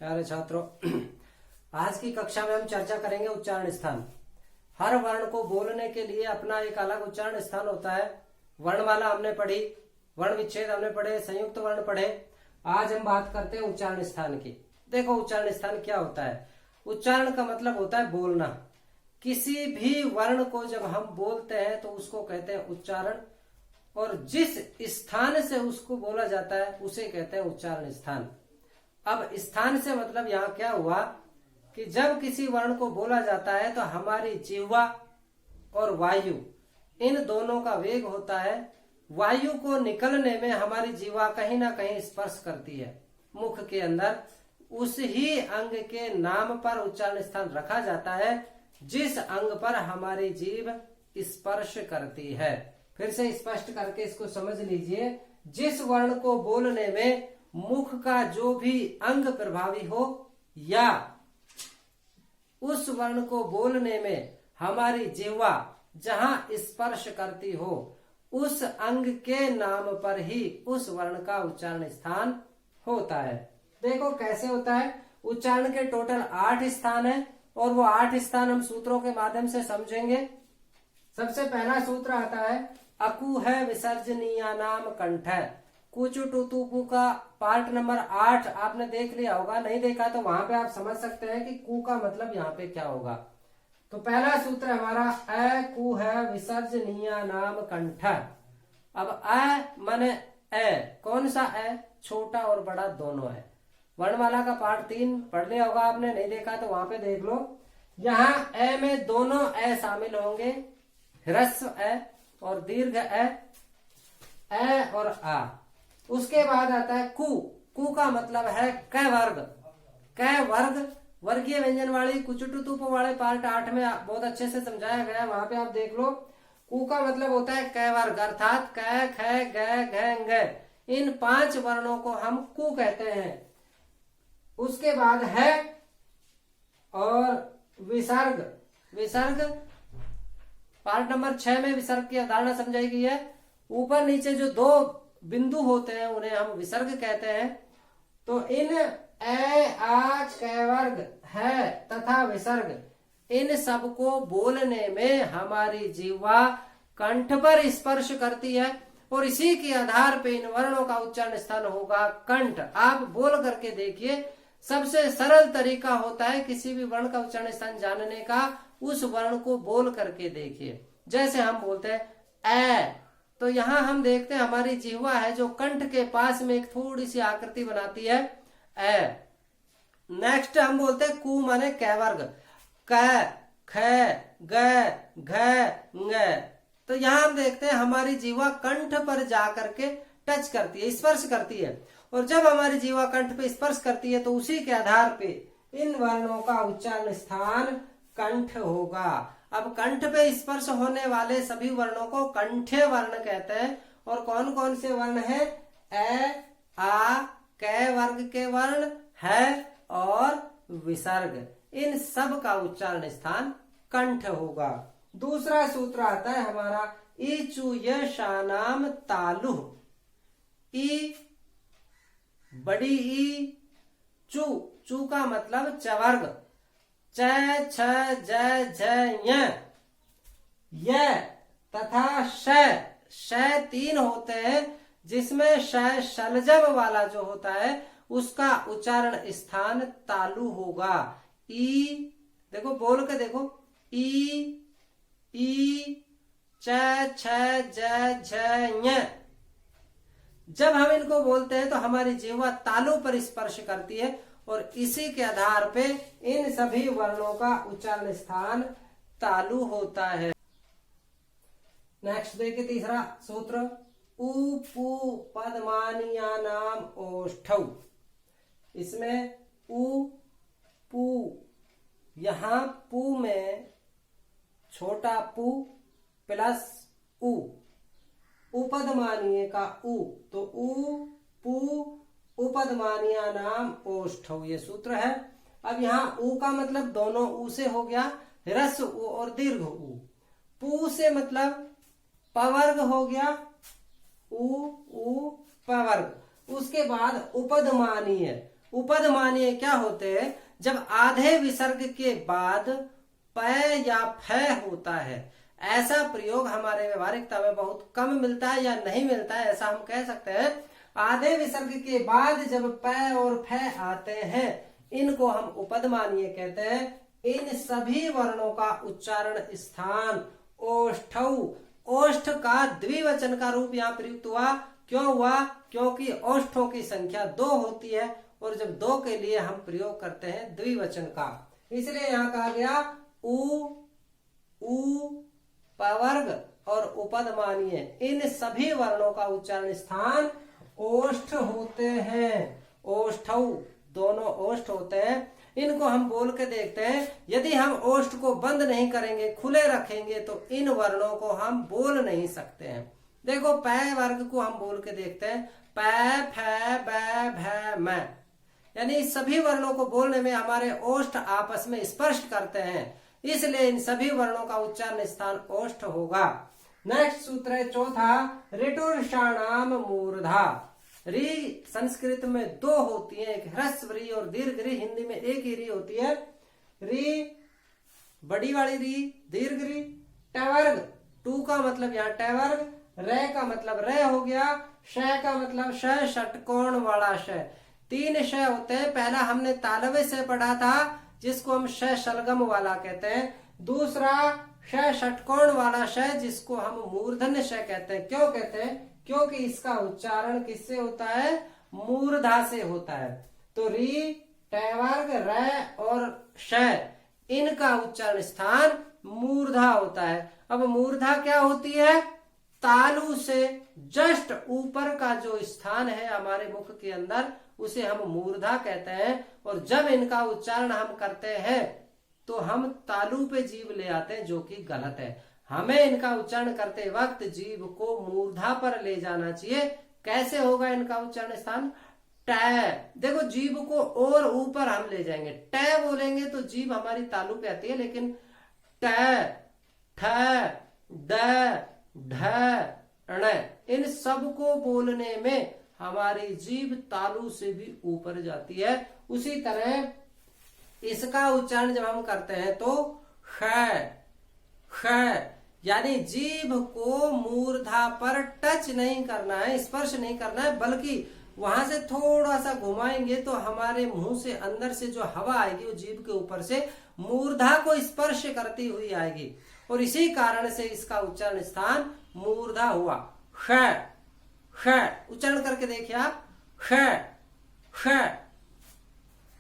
प्यारे छात्रों, आज की कक्षा में हम चर्चा करेंगे उच्चारण स्थान। हर वर्ण को बोलने के लिए अपना एक अलग उच्चारण स्थान होता है। वर्णमाला हमने पढ़ी, वर्ण विच्छेद हमने पढ़े, संयुक्त वर्ण पढ़े। आज हम बात करते हैं उच्चारण स्थान की। देखो उच्चारण स्थान क्या होता है। उच्चारण का मतलब होता है बोलना। किसी भी वर्ण को जब हम बोलते हैं तो उसको कहते हैं उच्चारण, और जिस स्थान से उसको बोला जाता है उसे कहते हैं उच्चारण स्थान। अब स्थान से मतलब यहाँ क्या हुआ कि जब किसी वर्ण को बोला जाता है तो हमारी जिह्वा और वायु, इन दोनों का वेग होता है। वायु को निकलने में हमारी जिह्वा कहीं ना कहीं स्पर्श करती है मुख के अंदर। उस ही अंग के नाम पर उच्चारण स्थान रखा जाता है जिस अंग पर हमारी जीभ स्पर्श करती है। फिर से स्पष्ट करके इसको समझ लीजिए। जिस वर्ण को बोलने में मुख का जो भी अंग प्रभावी हो, या उस वर्ण को बोलने में हमारी जिह्वा जहां स्पर्श करती हो, उस अंग के नाम पर ही उस वर्ण का उच्चारण स्थान होता है। देखो कैसे होता है। उच्चारण के टोटल 8 स्थान है और वो 8 स्थान हम सूत्रों के माध्यम से समझेंगे। सबसे पहला सूत्र आता है अकु है विसर्जनीय नाम कंठ। कुचु टुतुपु का पार्ट नंबर 8 आपने देख लिया होगा, नहीं देखा तो वहां पे आप समझ सकते हैं कि कु का मतलब यहाँ पे क्या होगा। तो पहला सूत्र हमारा अ कु है विसर्जनीय नाम कंठ। अब अ माने अ, कौन सा अ? छोटा और बड़ा दोनों है। वर्णमाला का पार्ट 3 पढ़ लिया होगा आपने, नहीं देखा तो वहां पे देख लो। यहाँ अ में दोनों अ शामिल होंगे, ह्रस्व अ और दीर्घ अ और आ। उसके बाद आता है कु। कु का मतलब है क वर्ग। क वर्ग वर्गीय व्यंजन वाली कुचुटुतुप वाले पार्ट 8 में बहुत अच्छे से समझाया गया, वहां पे आप देख लो। कु का मतलब होता है क वर्ग, अर्थात क ख ग घ। इन 5 वर्णों को हम कु कहते हैं। उसके बाद है और विसर्ग। विसर्ग पार्ट नंबर 6 में विसर्ग की अवधारणा समझाई गई है। ऊपर नीचे जो 2 बिंदु होते हैं उन्हें हम विसर्ग कहते हैं। तो इन ए आ क वर्ग है तथा विसर्ग, इन सब को बोलने में हमारी जिह्वा कंठ पर स्पर्श करती है और इसी के आधार पे इन वर्णों का उच्चारण स्थान होगा कंठ। आप बोल करके देखिए। सबसे सरल तरीका होता है किसी भी वर्ण का उच्चारण स्थान जानने का, उस वर्ण को बोल करके देखिए। जैसे हम बोलते हैं ए, तो यहां हम देखते हैं हमारी जिह्वा है जो कंठ के पास में एक थोड़ी सी आकृति बनाती है ए। नेक्स्ट हम बोलते हैं कु माने क वर्ग, क ख ग घ ng। तो यहां हम देखते हैं हमारी जिह्वा कंठ पर जाकर के टच करती है, स्पर्श करती है। और जब हमारी जिह्वा कंठ पे स्पर्श करती है तो उसी के आधार पे इन वर्णों का उच्चारण स्थान कंठ होगा। अब कंठ पे स्पर्श होने वाले सभी वर्णों को कंठ्य वर्ण कहते हैं। और कौन कौन से वर्ण है? ए आ क वर्ग के वर्ण है और विसर्ग, इन सब का उच्चारण स्थान कंठ होगा। दूसरा सूत्र आता है हमारा ईचु यशानाम तालु। ई बड़ी ई, चू, चू का मतलब चवर्ग, च छ ज झ य तथा श। श 3 होते हैं जिसमें श शलजम वाला जो होता है उसका उच्चारण स्थान तालु होगा। ई देखो, बोल के देखो, ई च छ ज झ। जब हम इनको बोलते हैं तो हमारी जिह्वा तालु पर स्पर्श करती है और इसी के आधार पे इन सभी वर्णों का उच्चारण स्थान तालु होता है। नेक्स्ट देखिए तीसरा सूत्र उ पु पद्मानिया नाम ओष्ठौ। इसमें उ पु, यहां पु में छोटा पु प्लस उ, उपदमानीय का उ, तो उ पु उपदमानिया नाम ओष्ठौ, ये सूत्र है। अब यहाँ उ का मतलब दोनों उ से हो गया, ह्रस्व उ और दीर्घ उ। पु से मतलब पवर्ग हो गया, उ पवर्ग। उसके बाद उपदमानीय, उपद मानिए क्या होते हैं, जब आधे विसर्ग के बाद प या फ होता है। ऐसा प्रयोग हमारे व्यवहारिकता में बहुत कम मिलता है या नहीं मिलता है, ऐसा हम कह सकते हैं। आधे विसर्ग के बाद जब प और फ आते हैं, इनको हम उपद मानिए कहते हैं। इन सभी वर्णों का उच्चारण स्थान ओष्ठौ, ओष्ठ का द्विवचन का रूप यहाँ प्रयुक्त हुआ। क्यों हुआ? क्योंकि ओष्ठों की संख्या 2 होती है और जब 2 के लिए हम प्रयोग करते हैं द्विवचन का, इसलिए यहाँ कहा गया उ, पवर्ग और उपद मानिए। इन सभी वर्णों का उच्चारण स्थान ओष्ठ होते हैं। ओष्ठौ, दोनों ओष्ठ होते हैं। इनको हम बोल के देखते हैं। यदि हम ओष्ठ को बंद नहीं करेंगे, खुले रखेंगे, तो इन वर्णों को हम बोल नहीं सकते हैं। देखो पै वर्ग को हम बोल के देखते हैं, पै, फै, बै, भै, मै, यानी सभी वर्णों को बोलने में हमारे ओष्ठ आपस में स्पर्श करते हैं, इसलिए इन सभी वर्णों का उच्चारण स्थान ओष्ठ होगा। नेक्स्ट सूत्र है चौथा, ऋटुर्षाणाम मूर्धा। री संस्कृत में 2 होती है, एक ह्रस्व री और दीर्घ री। हिंदी में एक ही री होती है। री बड़ी वाली री, दीर्घ री। टवर्ग, टू का मतलब यहाँ टवर्ग, रे का मतलब रे हो गया, श का मतलब श, षटकोण वाला श। 3 श होते हैं। पहला हमने तालव्य से पढ़ा था, जिसको हम श शलगम वाला कहते हैं। दूसरा श षटकोण वाला श, जिसको हम मूर्धन्य श कहते हैं। क्यों कहते हैं? क्योंकि इसका उच्चारण किससे होता है? मूर्धा से होता है। तो री, टवर्ग, रे और श, इनका उच्चारण स्थान मूर्धा होता है। अब मूर्धा क्या होती है? तालु से जस्ट ऊपर का जो स्थान है हमारे मुख के अंदर, उसे हम मूर्धा कहते हैं। और जब इनका उच्चारण हम करते हैं तो हम तालु पे जीभ ले आते हैं, जो कि गलत है। हमें इनका उच्चारण करते वक्त जीभ को मूर्धा पर ले जाना चाहिए। कैसे होगा इनका उच्चारण स्थान? ट। देखो जीभ को और ऊपर हम ले जाएंगे, ट बोलेंगे तो जीभ हमारी तालु पे आती है, लेकिन ट, ठ, ड, ढ, ण, इन सब को बोलने में हमारी जीभ तालु से भी ऊपर जाती है। उसी तरह इसका उच्चारण जब हम करते हैं तो ख, ख, यानी जीभ को मूर्धा पर टच नहीं करना है, स्पर्श नहीं करना है, बल्कि वहां से थोड़ा सा घुमाएंगे तो हमारे मुंह से अंदर से जो हवा आएगी वो जीभ के ऊपर से मूर्धा को स्पर्श करती हुई आएगी, और इसी कारण से इसका उच्चारण स्थान मूर्धा हुआ। ख, ख, उच्चारण करके देखिए आप, ख, ख।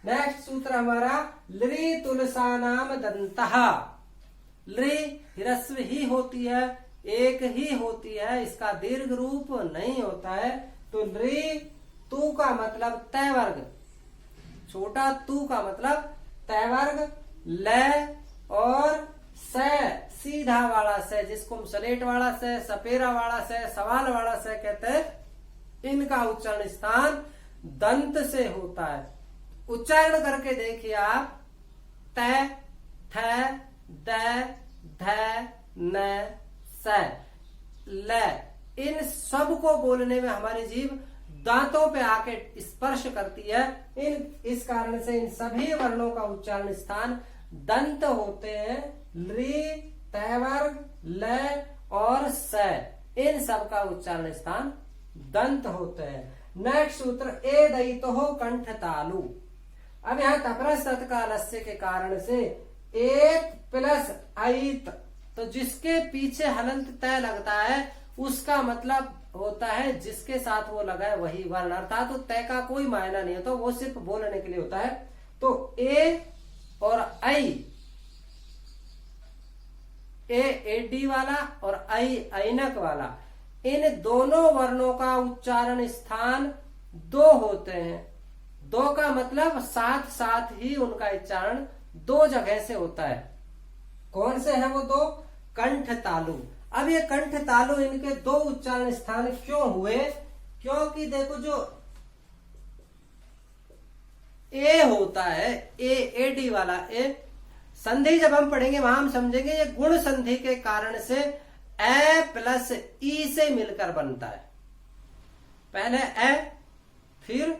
नेक्स्ट सूत्र हमारा लृ तुलसानाम दंतः। लृ ह्रस्व ही होती है, एक ही होती है, इसका दीर्घ रूप नहीं होता है। तो लृ, तू का मतलब तय वर्ग, छोटा तू का मतलब तय वर्ग, ल और स, सीधा वाला स, जिसको हम सलेट वाला स, सपेरा वाला स, सवाल वाला स कहते हैं, इनका उच्चारण स्थान दंत से होता है। उच्चारण करके देखिए आप, त, थ, द, ध, न, स, ल, इन सब को बोलने में हमारी जीभ दांतों पे आके स्पर्श करती है। इस कारण से इन सभी वर्णों का उच्चारण स्थान दंत होते हैं। लृ, तय वर्ग, ल और स, इन सब का उच्चारण स्थान दंत होते हैं। नेक्स्ट सूत्र, ए दयितो कंठ तालु। अब यहाँ तपरस तत्कालस्य के कारण से एत प्लस ऐत, तो जिसके पीछे हलंत तय लगता है उसका मतलब होता है जिसके साथ वो लगा है वही वर्ण, अर्थात तो तय का कोई मायना नहीं होता, वो सिर्फ बोलने के लिए होता है। तो ए और ऐ, ए एडी वाला और ऐ ऐनक वाला, इन दोनों वर्णों का उच्चारण स्थान 2 होते हैं। 2 का मतलब साथ साथ ही उनका उच्चारण 2 जगह से होता है। कौन से है वो 2? कंठ तालु। अब ये कंठ तालु, इनके 2 उच्चारण स्थान क्यों हुए? क्योंकि देखो जो ए होता है, ए एडी वाला ए, संधि जब हम पढ़ेंगे वहां हम समझेंगे ये गुण संधि के कारण से ए प्लस ई से मिलकर बनता है। पहले ए फिर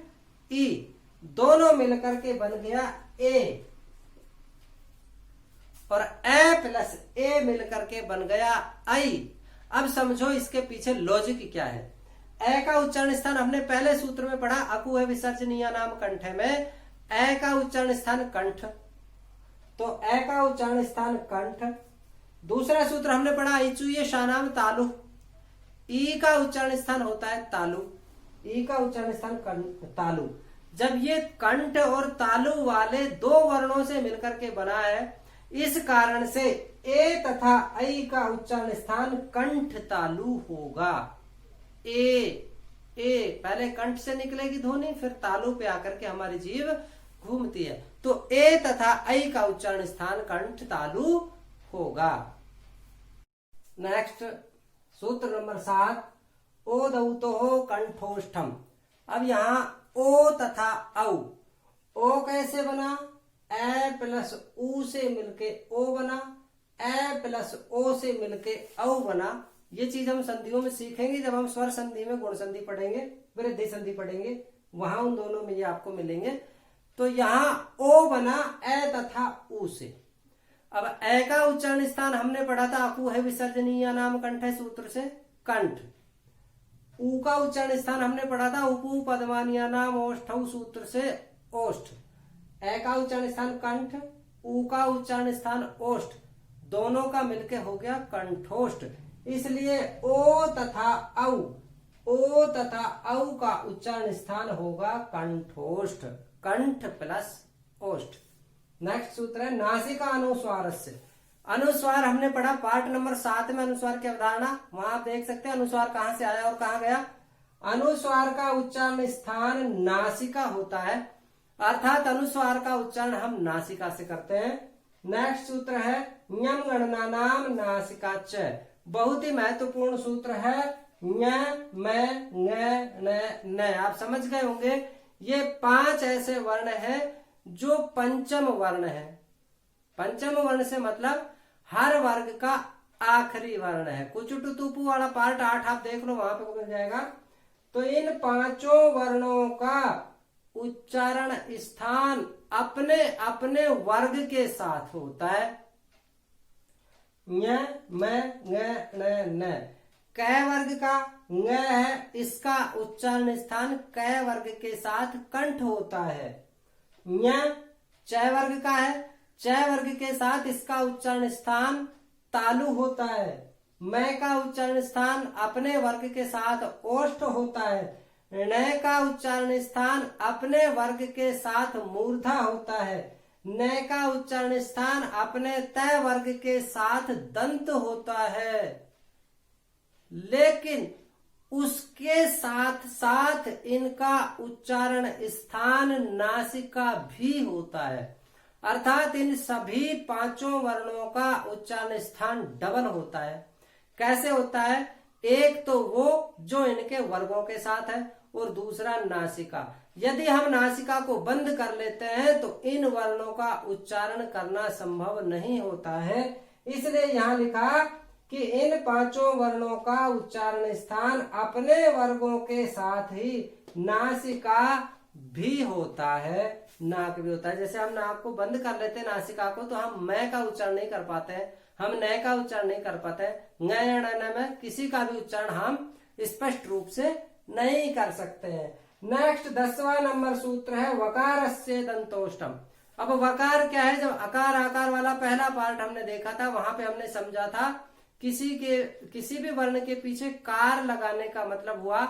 ई, दोनों मिलकर के बन गया ए, और ए प्लस ए मिलकर के बन गया आई। अब समझो इसके पीछे लॉजिक क्या है। ए का उच्चारण स्थान हमने पहले सूत्र में पढ़ा, अकु है विसर्जनीय नाम कंठ में, ए का उच्चारण स्थान कंठ, तो ए का उच्चारण स्थान कंठ। दूसरा सूत्र हमने पढ़ा इचुये शानाम तालु, ई का उच्चारण स्थान होता है तालु, ई का उच्चारण स्थान तालु। जब ये कंठ और तालु वाले दो वर्णों से मिलकर के बना है, इस कारण से ए तथा ऐ का उच्चारण स्थान कंठ तालु होगा। ए पहले कंठ से निकलेगी ध्वनि, फिर तालु पे आकर के हमारी जीभ घूमती है, तो ए तथा ऐ का उच्चारण स्थान कंठ तालु होगा। नेक्स्ट सूत्र नंबर 7, ओ दौतो हो कंठोष्ठम। अब यहाँ ओ तथा औ, ओ कैसे बना, ए प्लस ऊ से मिलके ओ बना, ए प्लस ओ से मिलके औ बना। ये चीज हम संधियों में सीखेंगे जब हम स्वर संधि में गुण संधि पढ़ेंगे, वृद्धि संधि पढ़ेंगे, वहां उन दोनों में ये आपको मिलेंगे। तो यहाँ ओ बना ए तथा ऊ से। अब ए का उच्चारण स्थान हमने पढ़ा था अकु है विसर्जनीय नाम कंठ सूत्र से कंठ। ऊ का उच्चारण स्थान हमने पढ़ा था उपू पदमानिया नाम ओष्ठ सूत्र से ओष्ठ। ए का उच्चारण स्थान कंठ, ऊ का उच्चारण स्थान ओष्ठ, दोनों का मिलके हो गया कंठोष्ठ। इसलिए ओ तथा औ का उच्चारण स्थान होगा कंठोष्ठ, कंठ प्लस ओष्ठ। नेक्स्ट सूत्र है नासिका अनुस्वार से। अनुस्वार हमने पढ़ा पार्ट नंबर 7 में, अनुस्वार की अवधारणा, वहां आप देख सकते हैं अनुस्वार कहां से आया और कहां गया। अनुस्वार का उच्चारण स्थान नासिका होता है, अर्थात अनुस्वार का उच्चारण हम नासिका से करते हैं। नेक्स्ट सूत्र है ञम गणना नाम नासिका च। बहुत ही महत्वपूर्ण सूत्र है ञ मैं न। आप समझ गए होंगे ये 5 ऐसे वर्ण हैं जो पंचम वर्ण है। पंचम वर्ण से मतलब हर वर्ग का आखिरी वर्ण है। कुचुटु तुपु वाला पार्ट 8 आप देख लो, वहां पे मिल जाएगा। तो इन 5 वर्णों का उच्चारण स्थान अपने अपने वर्ग के साथ होता है। ञ मैं न। कै वर्ग का ङ है, इसका उच्चारण स्थान कै वर्ग के साथ कंठ होता है। ञ चै वर्ग का है, चै वर्ग के साथ इसका उच्चारण स्थान तालु होता है। मैं का उच्चारण स्थान अपने वर्ग के साथ ओष्ठ होता है। ण का उच्चारण स्थान अपने वर्ग के साथ मूर्धा होता है। न का उच्चारण स्थान अपने तय वर्ग के साथ दंत होता है। लेकिन उसके साथ साथ इनका उच्चारण स्थान नासिका भी होता है, अर्थात इन सभी 5 वर्णों का उच्चारण स्थान डबल होता है। कैसे होता है, एक तो वो जो इनके वर्गों के साथ है और दूसरा नासिका। यदि हम नासिका को बंद कर लेते हैं तो इन वर्णों का उच्चारण करना संभव नहीं होता है। इसलिए यहाँ लिखा कि इन 5 वर्णों का उच्चारण स्थान अपने वर्गों के साथ ही नासिका भी होता है, नाक भी होता है। जैसे हम नाक को बंद कर लेते हैं नासिका को, तो हम मैं का उच्चारण नहीं कर पाते हैं, हम न का उच्चारण नहीं कर पाते हैं। न में किसी का भी उच्चारण हम स्पष्ट रूप से नहीं कर सकते हैं। नेक्स्ट 10वां नंबर सूत्र है वकारस्य दंतोष्टम। अब वकार क्या है, जब अकार आकार वाला पहला पार्ट हमने देखा था, वहां पे हमने समझा था किसी भी वर्ण के पीछे कार लगाने का मतलब हुआ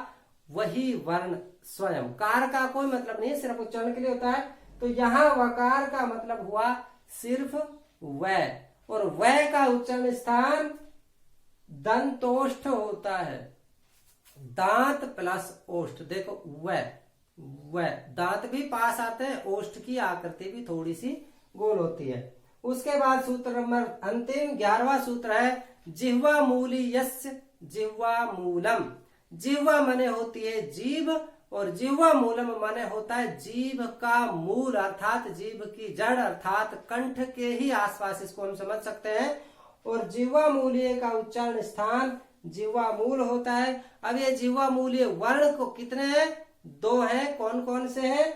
वही वर्ण स्वयं। कार का कोई मतलब नहीं है, सिर्फ उच्चारण के लिए होता है। तो यहाँ वकार का मतलब हुआ सिर्फ वै, और वै का उच्चारण स्थान दंतोष्ठ होता है। दांत प्लस ओष्ठ। देखो वै दांत भी पास आते हैं, ओष्ठ की आकृति भी थोड़ी सी गोल होती है। उसके बाद सूत्र नंबर अंतिम 11वां सूत्र है जिह्वा मूली यस्य जिह्वा मूलम। जिह्वा माने होती है जीभ, और जिह्वा मूलम माने होता है जीभ का मूल, अर्थात जीभ की जड़, अर्थात कंठ के ही आसपास इसको हम समझ सकते हैं। और जिह्वा मूलीय का उच्चारण स्थान जिह्वा मूल होता है। अब ये जिह्वा मूलीय वर्ण को कितने हैं, 2 हैं। कौन कौन से हैं,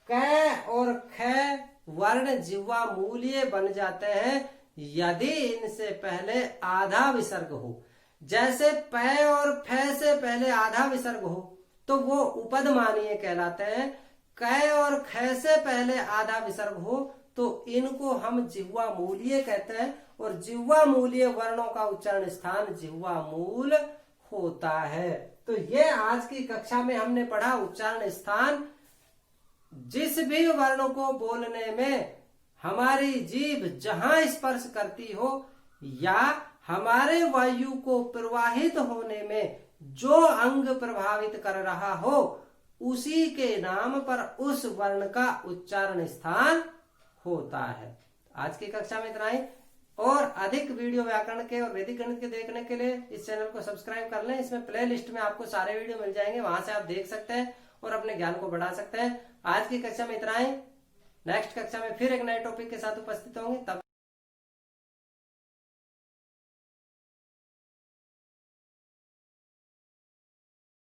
क और ख वर्ण जिह्वा मूल्य बन जाते हैं यदि इनसे पहले आधा विसर्ग हो। जैसे प और फ से पहले आधा विसर्ग हो तो वो उपद मानीय कहलाते हैं। क और ख से पहले आधा विसर्ग हो तो इनको हम जिह्वा मूल्य कहते हैं, और जिह्वा मूल्य वर्णों का उच्चारण स्थान जिह्वा मूल होता है। तो ये आज की कक्षा में हमने पढ़ा उच्चारण स्थान। जिस भी वर्ण को बोलने में हमारी जीभ जहां स्पर्श करती हो या हमारे वायु को प्रवाहित होने में जो अंग प्रभावित कर रहा हो उसी के नाम पर उस वर्ण का उच्चारण स्थान होता है। आज की कक्षा में इतना ही। और अधिक वीडियो व्याकरण के और वैदिक गणित के देखने के लिए इस चैनल को सब्सक्राइब कर लें। इसमें प्ले लिस्ट में आपको सारे वीडियो मिल जाएंगे, वहां से आप देख सकते हैं और अपने ज्ञान को बढ़ा सकते हैं। आज की कक्षा में इतना ही। नेक्स्ट कक्षा में फिर एक नए टॉपिक के साथ उपस्थित होंगे। तब